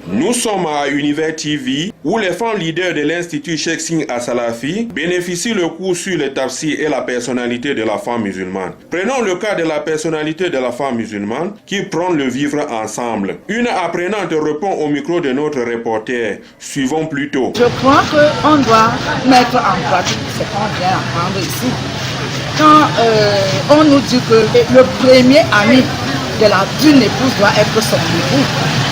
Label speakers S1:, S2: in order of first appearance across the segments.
S1: Nous sommes à Univers TV où les femmes leaders de l'Institut Cheikh Singh Assalafi bénéficient le cours sur le tafsir et la personnalité de la femme musulmane. Prenons le cas de la personnalité de la femme musulmane qui prend le vivre ensemble. Une apprenante répond au micro de notre reporter. Suivons plutôt.
S2: Je crois qu'on doit mettre en pratique ce qu'on vient d'apprendre ici. Quand on nous dit que le premier ami d'une épouse doit être son époux,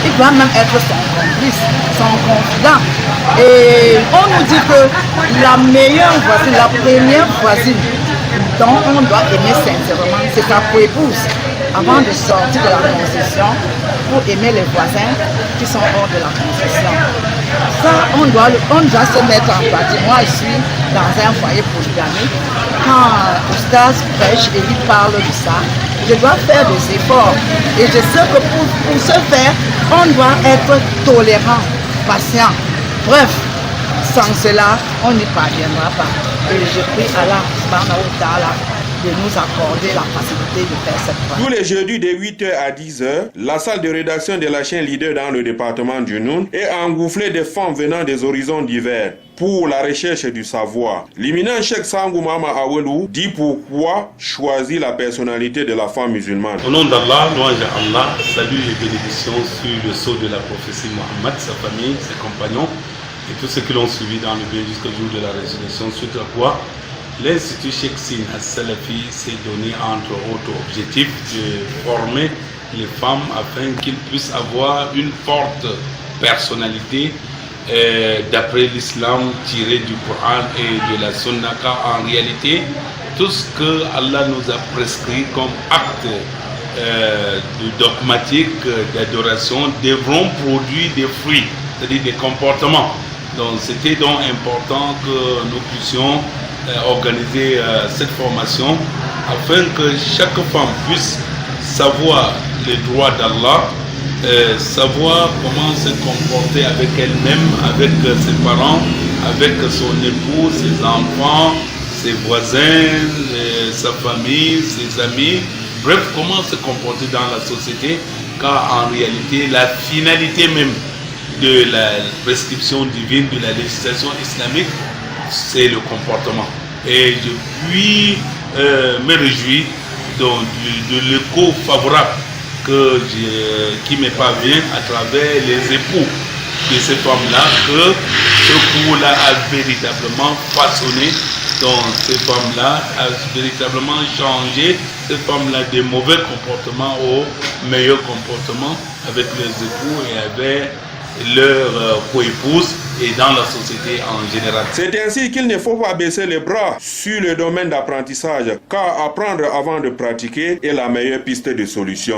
S2: il doit même être son complice, son confident. Et on nous dit que la meilleure voisine, la première voisine dont on doit aimer sincèrement, c'est sa coépouse. Avant de sortir de la concession, pour aimer les voisins qui sont hors de la concession. Ça, on doit se mettre en pratique. Moi, je suis dans un foyer polygamique. Quand Oustaz prêche et il parle de ça, je dois faire des efforts. Et je sais que pour ce faire, on doit être tolérant, patient. Bref, sans cela, on n'y parviendra pas. Et je prie Allah subhanahu wa ta'ala de nous accorder la facilité de faire cette pratique.
S1: Tous les jeudis de 8h à 10h, la salle de rédaction de la chaîne leader dans le département du Noun est engouffrée de femmes venant des horizons divers pour la recherche du savoir. L'éminent Cheikh Sangou Mama Awelou dit pourquoi choisir la personnalité de la femme musulmane.
S3: Au nom d'Allah, louange à Allah, salut et bénédictions sur le sceau de la prophétie Mohammed, sa famille, ses compagnons et tous ceux qui l'ont suivi dans le bien jusqu'au jour de la résurrection, suite à quoi l'Institut Cheikh Singh Assalafi s'est donné entre autres objectifs de former les femmes afin qu'ils puissent avoir une forte personnalité d'après l'islam tiré du Coran et de la Sunna, car en réalité tout ce que Allah nous a prescrit comme acte dogmatique d'adoration devront produire des fruits, c'est-à-dire des comportements. Donc c'était donc important que nous puissions organiser cette formation afin que chaque femme puisse savoir les droits d'Allah, savoir comment se comporter avec elle-même, avec ses parents, avec son époux, ses enfants, ses voisins, sa famille, ses amis, bref, comment se comporter dans la société, car en réalité la finalité même de la prescription divine, de la législation islamique, c'est le comportement. Et je puis me réjouir de l'écho favorable qui me parvient à travers les époux de ces femmes-là, que ce cours-là a véritablement façonné. Donc ces femmes-là a véritablement changé ces femmes-là des mauvais comportements aux meilleurs comportements avec leurs époux et avec leur coépouse et dans la société en général.
S1: C'est ainsi qu'il ne faut pas baisser les bras sur le domaine d'apprentissage, car apprendre avant de pratiquer est la meilleure piste de solution.